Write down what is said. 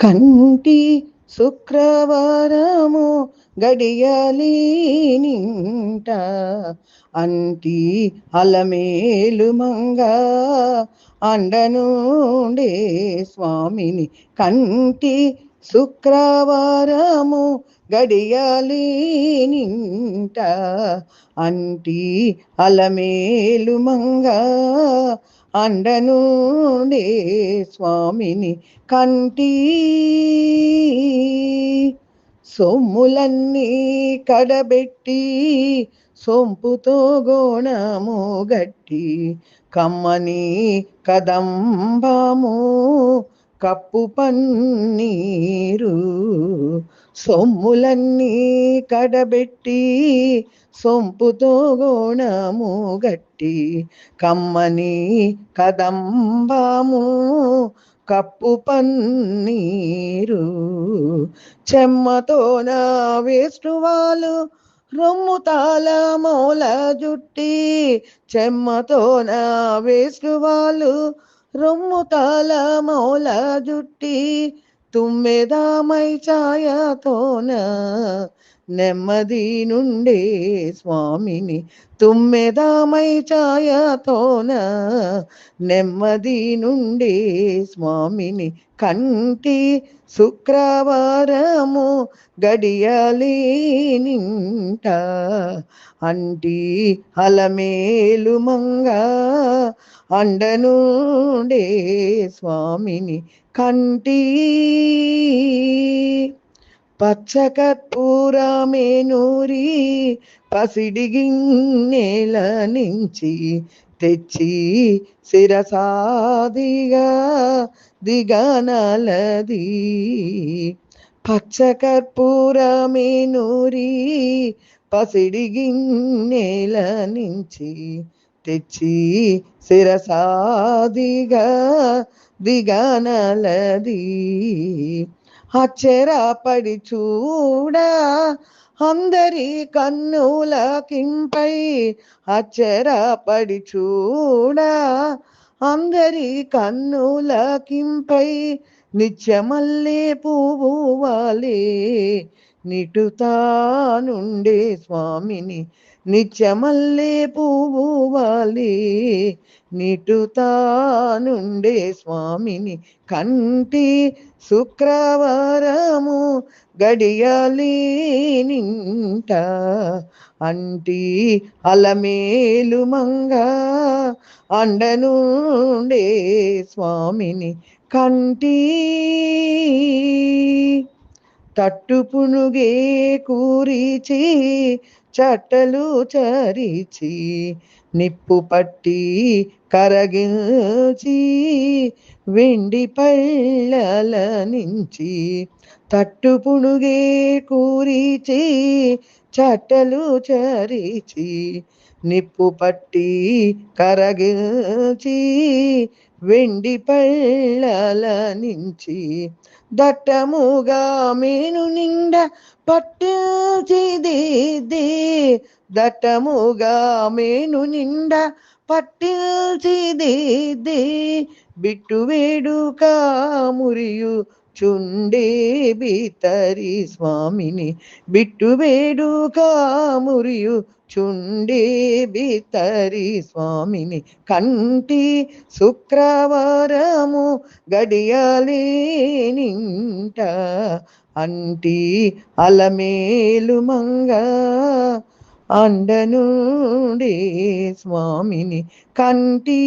కంటి శుక్రవారము గడియాలి నింట అంటి అలమేలు మంగ అండనుండే స్వామిని. కంటి శుక్రవారము గడియాలి నింట అంటి అలమేలు మంగ అండనుండే స్వామిని కంటి. సొమ్ములన్నీ కడబెట్టి సొంపుతో గోణము గట్టి కమ్మని కదంబము కప్పు పన్నీరు. సొమ్ములన్నీ కడబెట్టి సొంపుతో గోణము గట్టి కమ్మని కదంబము కప్పు పన్నీరు. చెమ్మతో నా వేష్ణువాలు రొమ్ము తాళ మౌల జుట్టి చెమ్మతో నా వేష్ణువాలు రొమ్ము తాళ మౌల జుట్టి తుమ్మెదామై ఛాయతోన నెమ్మది నుండే స్వామిని. తుమ్మెదామై ఛాయతోన నెమ్మది నుండే స్వామిని. కంటి శుక్రవారము గడియాలి నింట అంటి అలమేలు మంగ అండనుండే స్వామిని కంటి. పచ్చకర్పూరమే నూరి పసిడి గిన్నెల నుంచి తెచ్చి శిరసాదిగా దిగనలది. పచ్చకర్పూరమే నూరి పసిడి గిన్నెల నుంచి తెచ్చి శిరసాదిగా దిగనలది. అచ్చరపడి చూడ అందరి కన్నుల కింపై అచ్చరపడి చూడ అందరి కన్నుల కింపై నిత్యమల్లే పువ్వు వాలే నిటుతానుండే స్వామిని. నిత్యమల్లే పువ్వు వాలే నిటుతానుండే స్వామిని. కంటి శుక్రవారము గడియాలి నింట అంటి అలమేలు మంగ అండనుండే స్వామిని కంటి. తట్టు పునుగే కూరిచి చట్టలు చరిచి నిప్పు పట్టి కరగించి వెండి పళ్ళల నుంచి తట్టు పునుగే కూరిచి చట్టలు చరిచి నిప్పు పట్టి కరగించి వెండి పళ్ళల నుంచి దట్టముగా మేను నిండ పట్టిల్చిదిద్ది. దట్టముగా మేను నిండ పట్టిల్చిదిద్ది బిట్టు వేడుక మురియు చుండే బితరి స్వామిని. బిట్టు వేడుక మురియు చుండే బితరి స్వామిని. కంటి శుక్రవారము గడియాలి నింట అంటి అలమేలు మంగ అండనుండే స్వామిని కంటి.